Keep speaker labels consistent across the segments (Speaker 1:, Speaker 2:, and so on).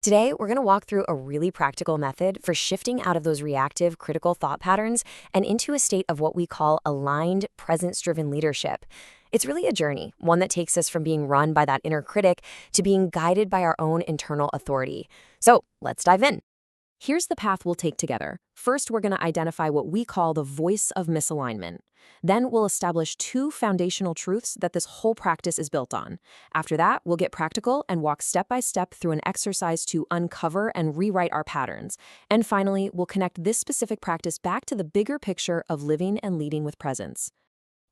Speaker 1: Today, we're going to walk through a really practical method for shifting out of those reactive, critical thought patterns and into a state of what we call aligned, presence-driven leadership. It's really a journey, one that takes us from being run by that inner critic to being guided by our own internal authority. So let's dive in. Here's the path we'll take together. First, we're going to identify what we call the voice of misalignment. Then we'll establish two foundational truths that this whole practice is built on. After that, we'll get practical and walk step by step through an exercise to uncover and rewrite our patterns. And finally, we'll connect this specific practice back to the bigger picture of living and leading with presence.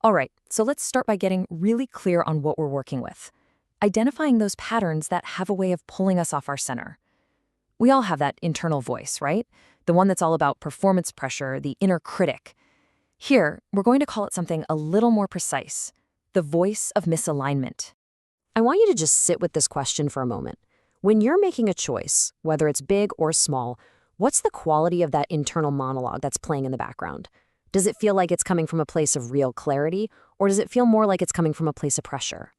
Speaker 1: All right, so let's start by getting really clear on what we're working with. Identifying those patterns that have a way of pulling us off our center. We all have that internal voice, right? The one that's all about performance pressure, the inner critic. Here, we're going to call it something a little more precise, the voice of misalignment. I want you to just sit with this question for a moment. When you're making a choice, whether it's big or small, what's the quality of that internal monologue that's playing in the background? Does it feel like it's coming from a place of real clarity, or does it feel more like it's coming from a place of pressure?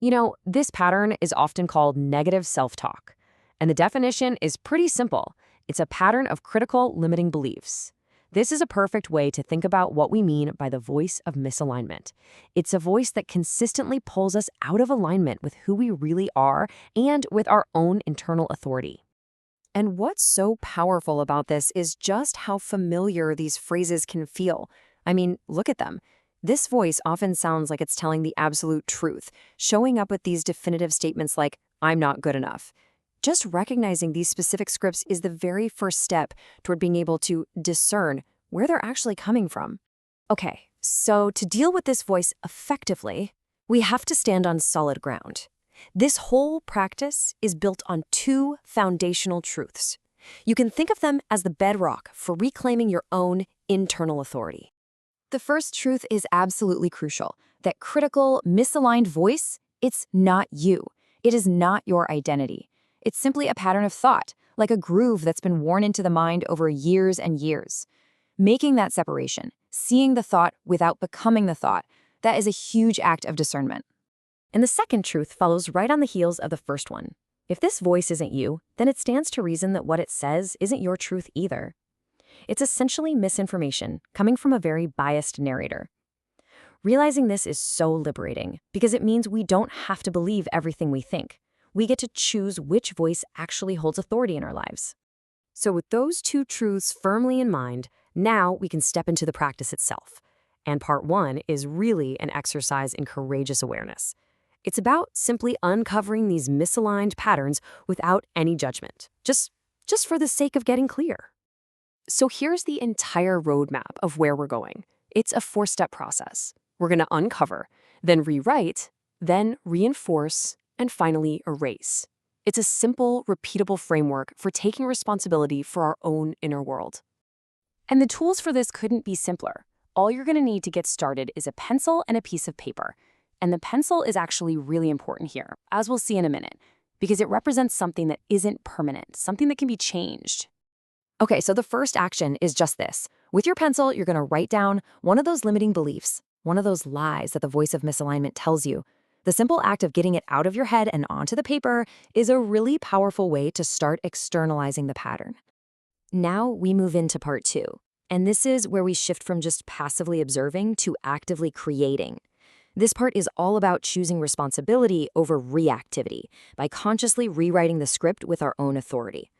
Speaker 1: You know, this pattern is often called negative self-talk. And the definition is pretty simple. It's a pattern of critical, limiting beliefs. This is a perfect way to think about what we mean by the voice of misalignment. It's a voice that consistently pulls us out of alignment with who we really are and with our own internal authority. And what's so powerful about this is just how familiar these phrases can feel. I mean, look at them. This voice often sounds like it's telling the absolute truth, showing up with these definitive statements like, "I'm not good enough." Just recognizing these specific scripts is the very first step toward being able to discern where they're actually coming from. Okay, so to deal with this voice effectively, we have to stand on solid ground. This whole practice is built on two foundational truths. You can think of them as the bedrock for reclaiming your own internal authority. The first truth is absolutely crucial. That critical, misaligned voice, it's not you. It is not your identity. It's simply a pattern of thought, like a groove that's been worn into the mind over years and years. Making that separation, seeing the thought without becoming the thought, that is a huge act of discernment. And the second truth follows right on the heels of the first one. If this voice isn't you, then it stands to reason that what it says isn't your truth either. It's essentially misinformation coming from a very biased narrator. Realizing this is so liberating because it means we don't have to believe everything we think. We get to choose which voice actually holds authority in our lives. So with those two truths firmly in mind, now we can step into the practice itself. And part one is really an exercise in courageous awareness. It's about simply uncovering these misaligned patterns without any judgment, just for the sake of getting clear. So here's the entire roadmap of where we're going. It's a four-step process. We're going to uncover, then rewrite, then reinforce, and finally erase. It's a simple, repeatable framework for taking responsibility for our own inner world. And the tools for this couldn't be simpler. All you're going to need to get started is a pencil and a piece of paper. And the pencil is actually really important here, as we'll see in a minute, because it represents something that isn't permanent, something that can be changed. Okay, so the first action is just this. With your pencil, you're going to write down one of those limiting beliefs, one of those lies that the voice of misalignment tells you. The simple act of getting it out of your head and onto the paper is a really powerful way to start externalizing the pattern. Now we move into part two, and this is where we shift from just passively observing to actively creating. This part is all about choosing responsibility over reactivity by consciously rewriting the script with our own authority.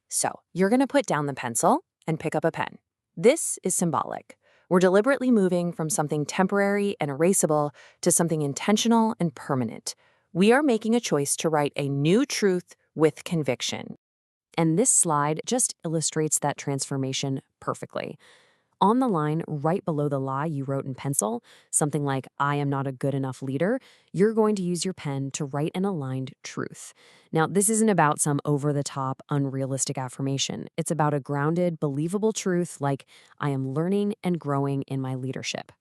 Speaker 1: So you're going to put down the pencil and pick up a pen. This is symbolic. We're deliberately moving from something temporary and erasable to something intentional and permanent. We are making a choice to write a new truth with conviction. And this slide just illustrates that transformation perfectly. On the line right below the lie you wrote in pencil, something like, "I am not a good enough leader," you're going to use your pen to write an aligned truth. Now, this isn't about some over-the-top, unrealistic affirmation. It's about a grounded, believable truth like, "I am learning and growing in my leadership."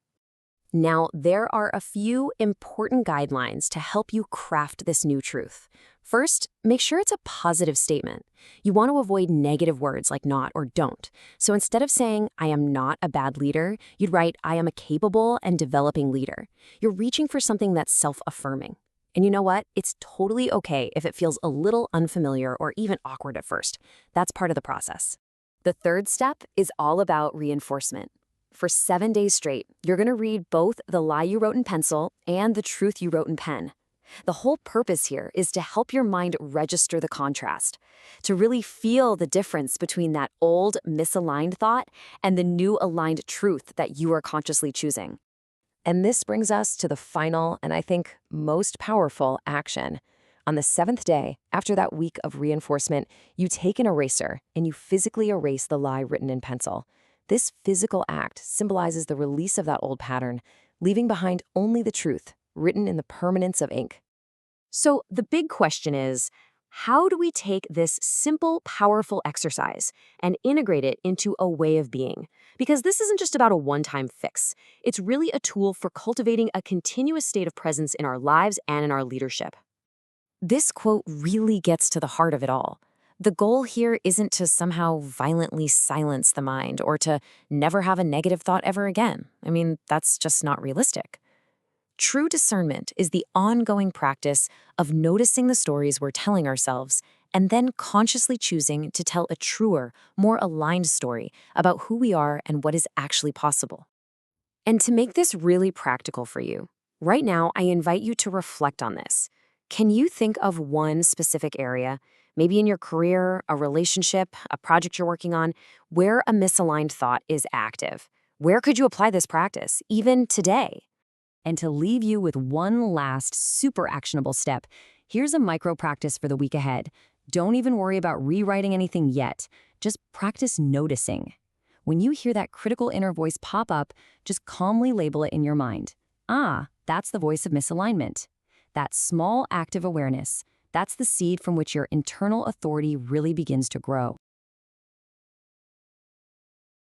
Speaker 1: Now, there are a few important guidelines to help you craft this new truth. First, make sure it's a positive statement. You want to avoid negative words like not or don't. So instead of saying, "I am not a bad leader," you'd write, "I am a capable and developing leader." You're reaching for something that's self-affirming. And you know what? It's totally okay if it feels a little unfamiliar or even awkward at first. That's part of the process. The third step is all about reinforcement. For 7 days straight, you're going to read both the lie you wrote in pencil and the truth you wrote in pen. The whole purpose here is to help your mind register the contrast, to really feel the difference between that old, misaligned thought and the new aligned truth that you are consciously choosing. And this brings us to the final and I think most powerful action. On the 7th day, after that week of reinforcement, you take an eraser and you physically erase the lie written in pencil. This physical act symbolizes the release of that old pattern, leaving behind only the truth, written in the permanence of ink. So the big question is, how do we take this simple, powerful exercise and integrate it into a way of being? Because this isn't just about a one-time fix. It's really a tool for cultivating a continuous state of presence in our lives and in our leadership. This quote really gets to the heart of it all. The goal here isn't to somehow violently silence the mind or to never have a negative thought ever again. I mean, that's just not realistic. True discernment is the ongoing practice of noticing the stories we're telling ourselves and then consciously choosing to tell a truer, more aligned story about who we are and what is actually possible. And to make this really practical for you, right now I invite you to reflect on this. Can you think of one specific area, maybe in your career, a relationship, a project you're working on, where a misaligned thought is active? Where could you apply this practice, even today? And to leave you with one last super actionable step, here's a micro practice for the week ahead. Don't even worry about rewriting anything yet. Just practice noticing. When you hear that critical inner voice pop up, just calmly label it in your mind. Ah, that's the voice of misalignment. That small act of awareness, that's the seed from which your internal authority really begins to grow.